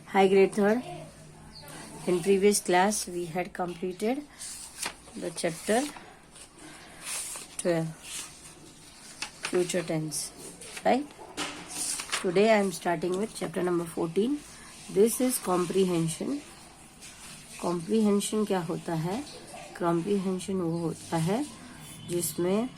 Hi, grade third. In previous class, we had completed the chapter 12, future tense, right? Today I am starting with chapter number 14. This is comprehension. Comprehension क्या होता है? Comprehension वो होता है जिसमें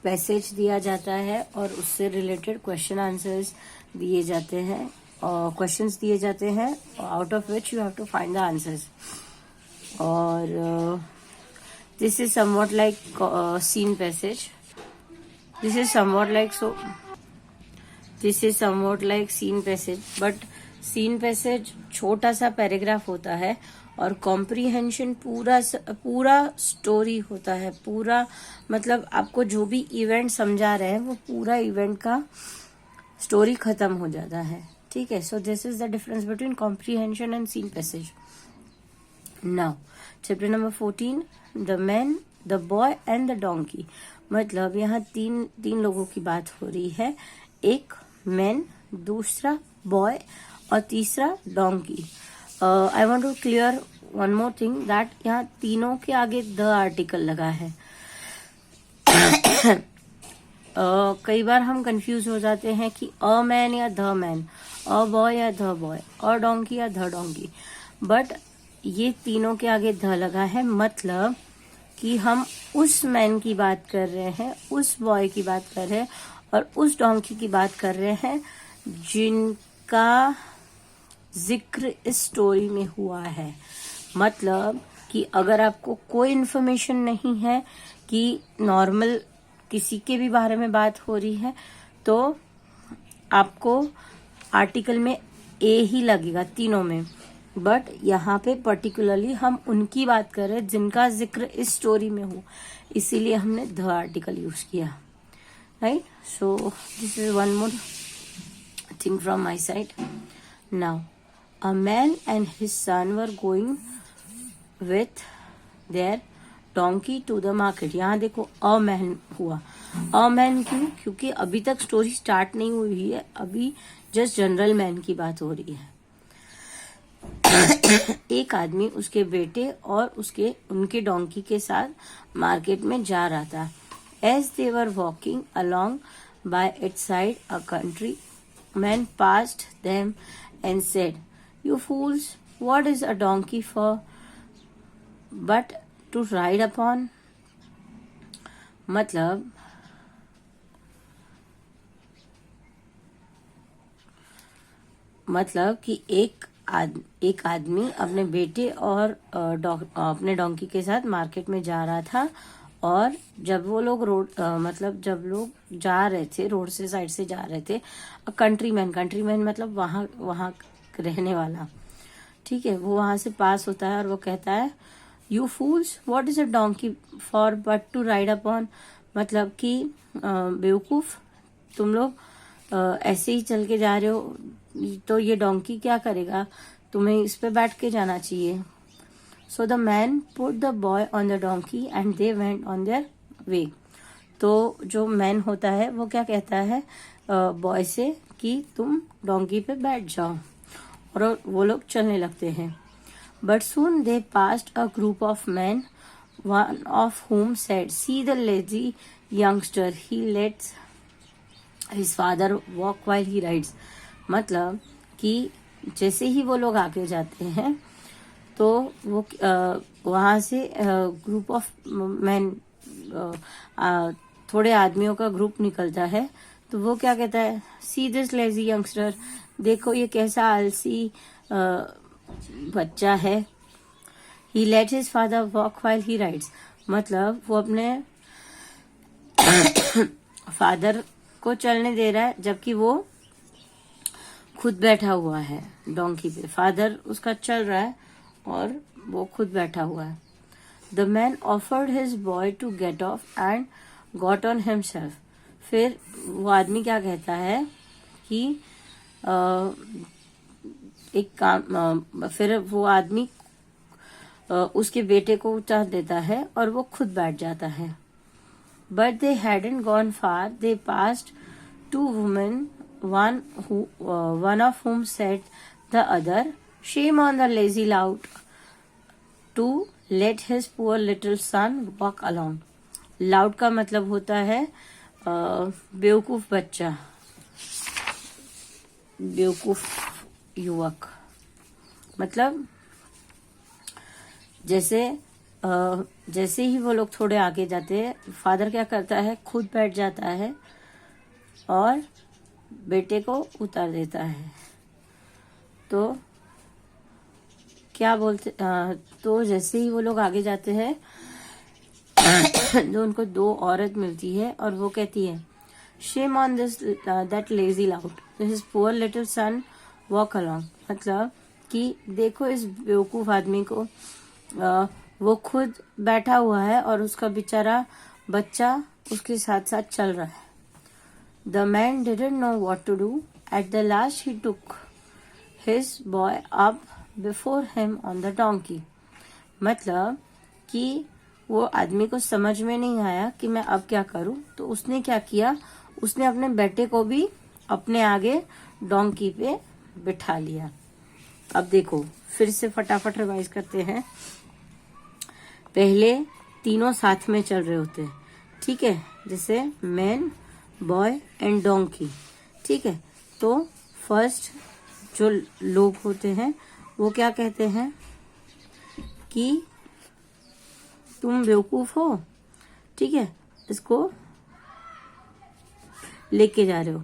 passage दिया जाता है और उससे रिलेटेड क्वेश्चन आंसर्स दिए जाते हैं और क्वेश्चंस दिए जाते हैं out of which you have to find the answers. और this is somewhat like seen passage. This is somewhat like seen passage, but seen passage छोटा सा पैराग्राफ होता है और कॉम्प्रीहेंशन पूरा स्टोरी होता है. पूरा मतलब आपको जो भी इवेंट समझा रहे हैं वो पूरा इवेंट का स्टोरी खत्म हो जाता है. ठीक है. So this is the difference between comprehension and seen passage. Now chapter number 14, the man, the boy and the donkey. मतलब यहाँ तीन लोगों की बात हो रही है. एक मैन, दूसरा बॉय और तीसरा donkey. I want to clear one more thing that यहाँ तीनों के आगे द आर्टिकल लगा है. कई बार हम कंफ्यूज हो जाते हैं कि अ मैन या द मैन, अ बॉय या द बॉय, अ डोंकी या द डोंकी. बट ये तीनों के आगे द लगा है, मतलब कि हम उस मैन की बात कर रहे हैं, उस बॉय की बात कर रहे हैं और उस डोंकी की बात कर रहे हैं जिनका जिक्र इस स्टोरी में हुआ है. मतलब कि अगर आपको कोई इन्फॉर्मेशन नहीं है कि नॉर्मल किसी के भी बारे में बात हो रही है तो आपको आर्टिकल में ए ही लगेगा तीनों में. बट यहाँ पे पर्टिकुलरली हम उनकी बात कर रहे हैं जिनका जिक्र इस स्टोरी में हो, इसीलिए हमने द आर्टिकल यूज किया. Right. So this is one more thing from my side. Now a man and his son were going with their donkey to the market. यहाँ देखो a man हुआ. a man क्यों? क्योंकि अभी तक story start नहीं हुई है, अभी जस्ट जनरल मैन की बात हो रही है. एक आदमी उसके बेटे और उनके डोंकी के साथ मार्केट में जा रहा था. As they were walking along by its side, a country man passed them and said, "You fools, what is a donkey for but to ride upon?" मतलब कि एक आदमी अपने बेटे और अपने डोंकी के साथ मार्केट में जा रहा था. और जब वो लोग जब लोग जा रहे थे, रोड से साइड से जा रहे थे, कंट्रीमैन मतलब वहां रहने वाला. ठीक है. वो वहां से पास होता है और वो कहता है, "you fools, what is a donkey for but to ride upon." मतलब कि बेवकूफ, तुम लोग ऐसे ही चल के जा रहे हो तो ये डोंकी क्या करेगा, तुम्हें इस पे बैठ के जाना चाहिए. So the man put the boy on the donkey and they went on their way. तो जो मैन होता है वो क्या कहता है बॉय से कि तुम डोंकी पे बैठ जाओ, और वो लोग चलने लगते हैं. But soon they passed a group of man, one of whom said, "See the lazy youngster, he lets his father walk while he rides." मतलब कि जैसे ही वो लोग आगे जाते हैं तो वो वहां से ग्रुप ऑफ मैन, थोड़े आदमियों का ग्रुप निकलता है. तो वो क्या कहता है, "सी दिस लेजी यंगस्टर, देखो ये कैसा आलसी बच्चा है. He let his father walk while he rides." मतलब वो अपने फादर को चलने दे रहा है जबकि वो खुद बैठा हुआ है डोंकी पे. फादर उसका चल रहा है और वो खुद बैठा हुआ है. The man offered his boy to get off and got on himself. फिर वो आदमी क्या कहता है कि फिर वो आदमी उसके बेटे को उतार देता है और वो खुद बैठ जाता है. But they hadn't gone far, they passed two women one of whom said the other, "Shame on the lazy lout to let his poor little son walk along." Loud का मतलब होता है बेवकूफ बच्चा, बेवकूफ युवक। मतलब जैसे ही वो लोग थोड़े आगे जाते हैं, फादर क्या करता है, खुद बैठ जाता है और बेटे को उतार देता है। तो क्या बोलते, तो जैसे ही वो लोग आगे जाते हैं तो उनको दो औरत मिलती है और वो कहती है, "Shame on this that lazy lout, his poor little son walk along." मतलब कि देखो इस बेवकूफ आदमी को, वो खुद बैठा हुआ है और उसका बेचारा बच्चा उसके साथ साथ चल रहा है। The man didn't know what to do. At the last he took his boy up before him on the donkey. मतलब कि वो आदमी को समझ में नहीं आया कि मैं अब क्या करूं, तो उसने क्या किया, उसने अपने बेटे को भी अपने आगे डोंकी पे बिठा लिया। अब देखो फिर से फटाफट रिवाइज करते हैं। पहले तीनों साथ में चल रहे होते हैं, ठीक है, जैसे मैन, बॉय एंड डोंकी, ठीक है। तो फर्स्ट जो लोग होते हैं वो क्या कहते हैं कि तुम बेवकूफ हो, ठीक है, इसको लेके जा रहे हो।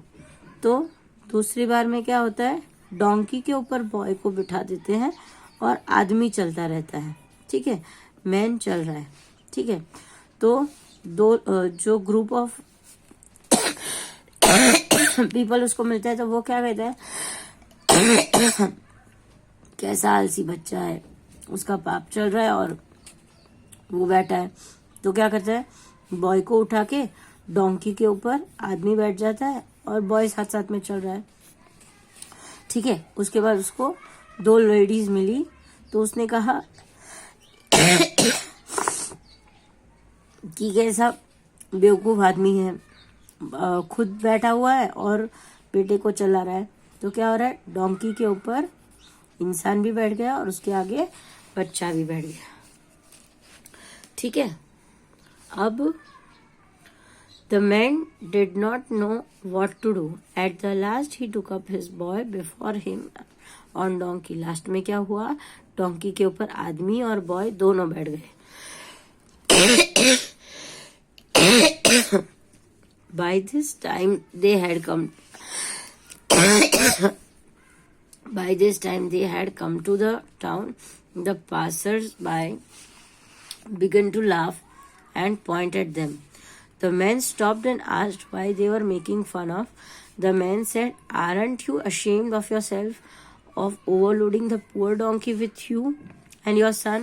तो दूसरी बार में क्या होता है, डोंकी के ऊपर बॉय को बिठा देते हैं और आदमी चलता रहता है, ठीक है, मैन चल रहा है, ठीक है। तो जो ग्रुप ऑफ पीपल उसको मिलता है तो वो क्या कहता है, कैसा आलसी बच्चा है, उसका पाप चल रहा है और वो बैठा है। तो क्या करता है, बॉय को उठा के डोंकी के ऊपर आदमी बैठ जाता है और बॉय साथ साथ में चल रहा है, ठीक है। उसके बाद उसको दो लेडीज मिली तो उसने कहा कि कैसा बेवकूफ आदमी है, खुद बैठा हुआ है और बेटे को चला रहा है। तो क्या हो रहा है, डोंकी के ऊपर इंसान भी बैठ गया और उसके आगे बच्चा भी बैठ गया, ठीक है। अब the man did not know what to do. At the last he took up his boy before him on donkey. Last में क्या हुआ, डोंकी के ऊपर आदमी और बॉय दोनों बैठ गए। By this time they had come to the town. The passers-by began to laugh and point at them. The men stopped and asked why they were making fun of. The man said, "Aren't you ashamed of yourself of overloading the poor donkey with you and your son?"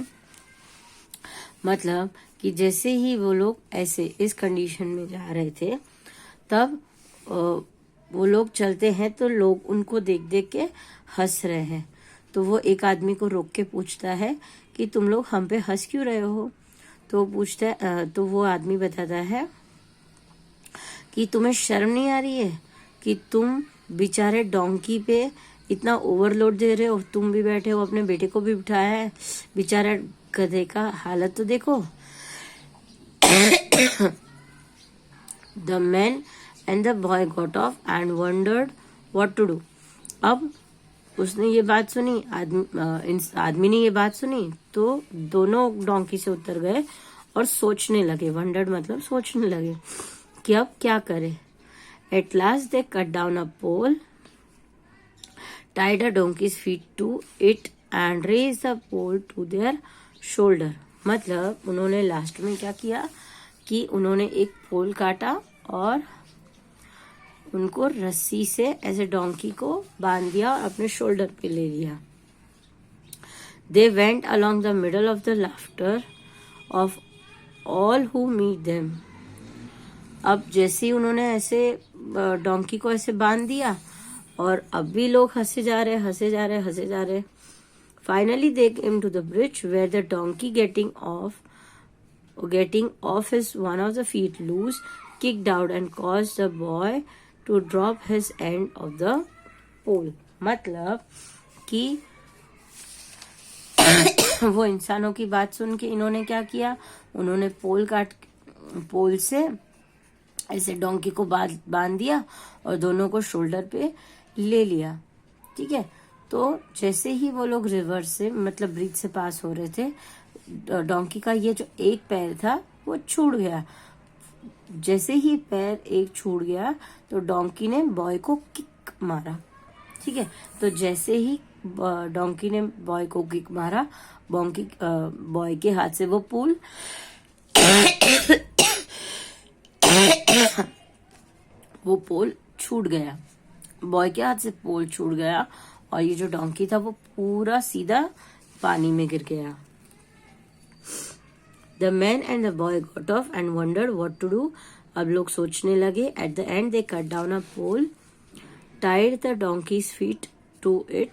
मतलब कि जैसे ही वो लोग ऐसे इस condition में जा रहे थे, तब वो लोग चलते हैं तो लोग उनको देख देख के हंस रहे हैं। तो वो एक आदमी को रोक के पूछता है कि तुम लोग हम पे हंस क्यों रहे हो। तो पूछता है, तो वो आदमी बताता है कि तुम्हें शर्म नहीं आ रही है कि तुम बेचारे डोंकी पे इतना ओवरलोड दे रहे हो, तुम भी बैठे हो, अपने बेटे को भी बिठाया है, बेचारा गधे का हालत तो देखो। The man and the boy got off and wondered what to do. अब उसने ये बात सुनी, आदमी ने ये बात सुनी तो दोनों डोंकी से उतर गए और सोचने लगे। वंडर्ड मतलब सोचने लगे कि अब क्या करें। At last they cut down a pole, tied a donkey's feet to it and raised the pole to their shoulder. मतलब उन्होंने लास्ट में क्या किया कि उन्होंने एक पोल काटा और उनको रस्सी से ऐसे डोंकी को बांध दिया और अपने शोल्डर पे ले लिया। They went along the middle of the laughter of all who meet them. अब जैसे ही उन्होंने ऐसे डोंकी को ऐसे बांध दिया और अब भी लोग हंसे जा रहे। Finally they came to the bridge where the donkey getting off his one of the feet loose kicked out and caused the boy to drop his end of the pole. मतलब कि वो इंसानों की बात सुन के इन्होंने क्या किया, उन्होंने पोल से ऐसे डोंकी को बांध दिया और दोनों को शोल्डर पे ले लिया। ठीक है, तो जैसे ही वो लोग रिवर से मतलब ब्रिज से पास हो रहे थे, डोंकी का ये जो एक पैर था वो छूट गया। जैसे ही पैर एक छूट गया तो डोंकी ने बॉय को किक मारा। ठीक है, तो जैसे ही डोंकी ने बॉय को किक मारा, बॉय के हाथ से वो पोल वो पोल छूट गया। बॉय के हाथ से पोल छूट गया और ये जो डोंकी था वो पूरा सीधा पानी में गिर गया। The man and the boy got off and wondered what to do. अब लोग सोचने लगे। At the end they cut down a pole, tied the donkey's feet to it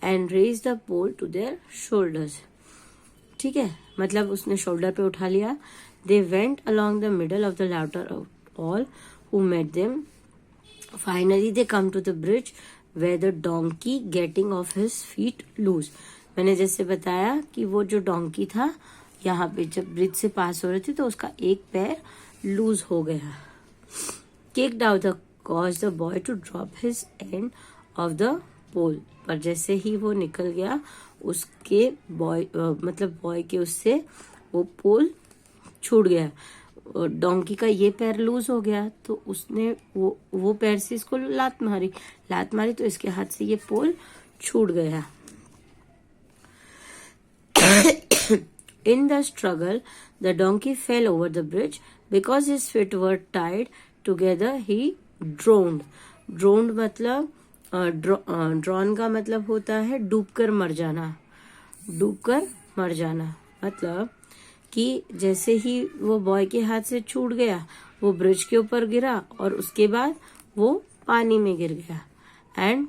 and raised the pole to their shoulders. ठीक है, मतलब उसने shoulder पे उठा लिया। They went along the middle of the latter of all who met them. Finally they come to the bridge where the donkey getting off his feet loose. मैंने जैसे बताया कि वो जो डोंकी था यहाँ पे जब ब्रिज से पास हो रहे थे तो उसका एक पैर लूज हो गया। Kicked out the caused the boy to drop his end of the pole. पर जैसे ही वो निकल गया उसके बॉय के उससे वो पोल छूट गया। डोंकी का ये पैर लूज हो गया तो उसने वो पैर से इसको लात मारी तो इसके हाथ से ये पोल छूट गया। In the struggle, the donkey fell over the bridge. Because his feet were tied together, he drowned. Drowned मतलब ड्रॉन का मतलब होता है डूबकर मर जाना। डूबकर मर जाना मतलब कि जैसे ही वो बॉय के हाथ से छूट गया वो ब्रिज के ऊपर गिरा और उसके बाद वो पानी में गिर गया। एंड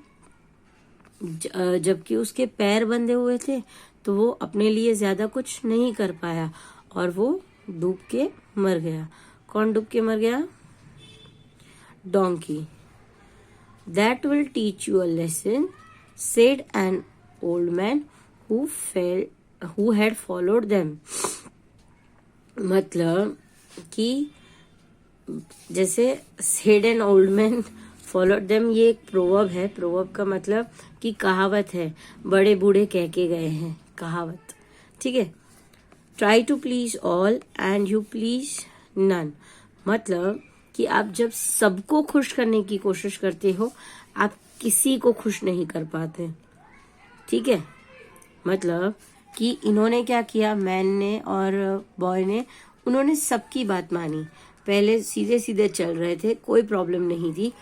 जबकि उसके पैर बंधे हुए थे तो वो अपने लिए ज्यादा कुछ नहीं कर पाया और वो डूब के मर गया। कौन डूब के मर गया? Donkey. That will teach you a lesson, said an old man who had followed them. मतलब कि जैसे said an old man followed them, ये एक प्रोवर्ब है। प्रोवर्ब का मतलब कि कहावत है, बड़े बूढ़े कह के गए हैं, कहावत। ठीक है। Try to please all and you please none. मतलब कि आप जब सबको खुश करने की कोशिश करते हो आप किसी को खुश नहीं कर पाते। ठीक है, मतलब कि इन्होंने क्या किया, मैन ने और बॉय ने, उन्होंने सबकी बात मानी। पहले सीधे सीधे चल रहे थे, कोई प्रॉब्लम नहीं थी।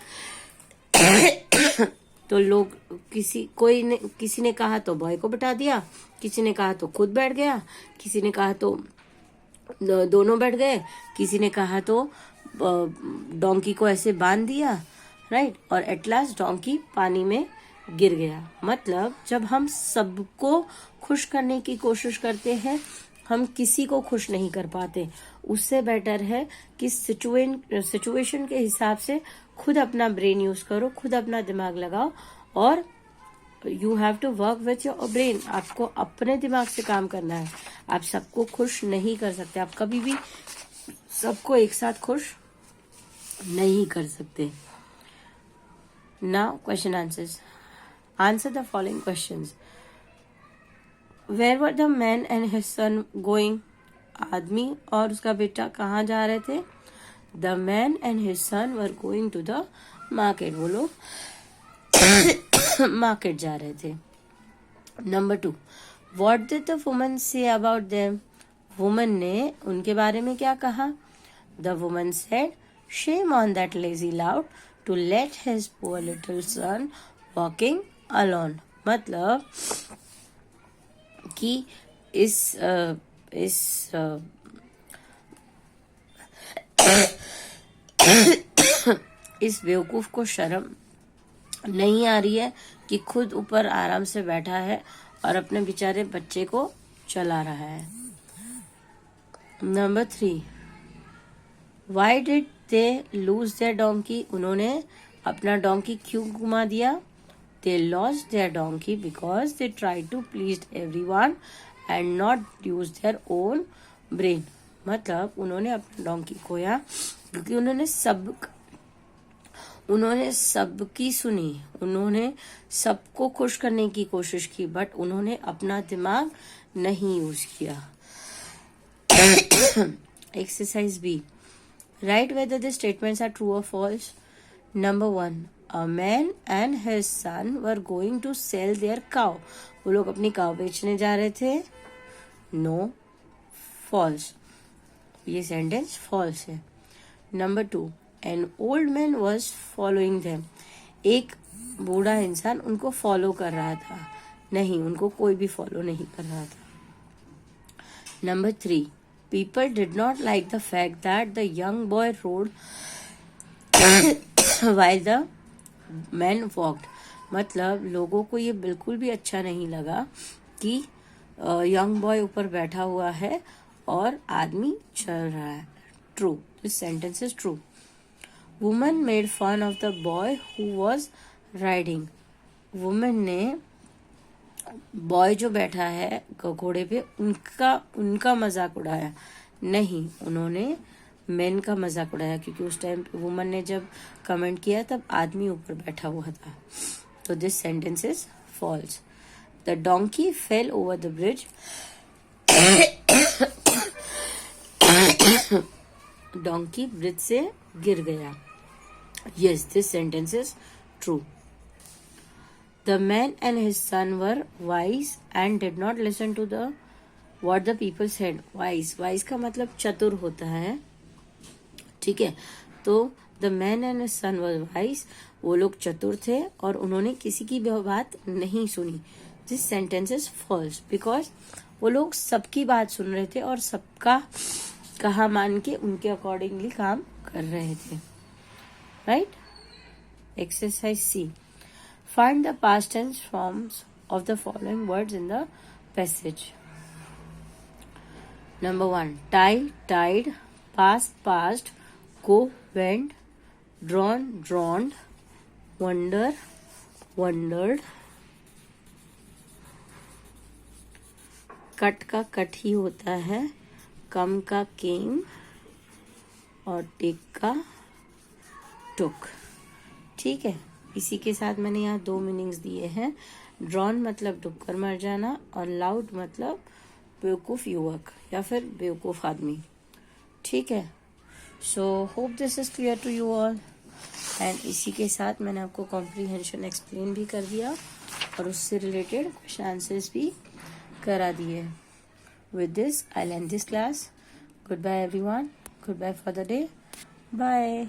तो लोग किसी ने कहा तो बॉय को बिठा दिया, किसी ने कहा तो खुद बैठ गया, किसी ने कहा तो दोनों बैठ गए, किसी ने कहा तो डोंकी को ऐसे बांध दिया, राइट। और एट लास्ट डोंकी पानी में गिर गया। मतलब जब हम सबको खुश करने की कोशिश करते हैं हम किसी को खुश नहीं कर पाते। उससे बेटर है कि सिचुएशन के हिसाब से खुद अपना ब्रेन यूज करो, खुद अपना दिमाग लगाओ और you have to work with your brain. आपको अपने दिमाग से काम करना है। आप सबको खुश नहीं कर सकते, आप कभी भी सबको एक साथ खुश नहीं कर सकते। Now question answers. Answer the following questions. Where were the man and his son going? आदमी और उसका बेटा कहाँ जा रहे थे? The man and his son were going to the market. वो लोग मार्केट जा रहे थे। Number 2, what did the woman say about them? Woman ने उनके बारे में क्या कहा? The woman said, shame on that lazy lout to let his poor little son walking alone. मतलब कि इस बेवकूफ को शर्म नहीं आ रही है कि खुद ऊपर आराम से बैठा है और अपने बेचारे बच्चे को चला रहा है। Number 3, Why did they lose their donkey? उन्होंने अपना डोंकी क्यों घुमा दिया? They lost their donkey because they try to please everyone and not use their own brain. मतलब उन्होंने अपना डोंकी खोया क्योंकि उन्होंने सबकी सुनी, उन्होंने सबको खुश करने की कोशिश की, बट उन्होंने अपना दिमाग नहीं यूज किया। Exercise B, right whether the statements are true और false. Number 1, a man and his son were going to sell their cow. वो लोग अपनी काउ बेचने जा रहे थे। नो, फॉल्स, ये सेंटेंस फॉल्स है। Number 2, an old man was following them. एक बूढ़ा इंसान उनको फॉलो कर रहा था। नहीं, उनको कोई भी फॉलो नहीं कर रहा था। Number 3, people did not like the fact that the young boy road while the man walked। मतलब लोगों को ये बिल्कुल भी अच्छा नहीं लगा कि यंग बॉय ऊपर बैठा हुआ है और आदमी चल रहा है। True, this sentence is true. Woman made fun of the boy who was riding. Woman ने बॉय जो बैठा है घोड़े पे उनका मजाक उड़ाया। नहीं, उन्होंने मेन का मजाक उड़ाया क्योंकि उस टाइम वुमन ने जब कमेंट किया तब आदमी ऊपर बैठा हुआ था। तो this sentence is false. The donkey fell over the bridge. Donkey bridge से गिर गया। Yes, this sentence is true. The man and his son were wise and did not listen to the what the people said. Wise का मतलब चतुर होता है, ठीक है। तो the man and his son were wise, वो लोग चतुर थे और उन्होंने किसी की भी बात नहीं सुनी। This sentence is false because वो लोग सबकी बात सुन रहे थे और सबका कहा मान के उनके अकॉर्डिंगली काम कर रहे थे। Right. Exercise C, find the past tense forms of the following words in the passage. Number 1, tie, tied, pass, past, go, went, drawn, drawn, wonder, wondered। Cut का कट ही होता है, कम का केम और टेक का टुक। ठीक है, इसी के साथ मैंने यहाँ 2 मीनिंग्स दिए हैं। ड्रॉन मतलब डूबकर मर जाना और लाउड मतलब बेवकूफ युवक या फिर बेवकूफ आदमी। ठीक है, so hope this is clear to you all. And इसी के साथ मैंने आपको कॉम्प्रीहेंशन एक्सप्लेन भी कर दिया और उससे रिलेटेड क्वेश्चन आंसर्स भी करा दिए। With this I end this class. Good bye everyone, good bye for the day, bye.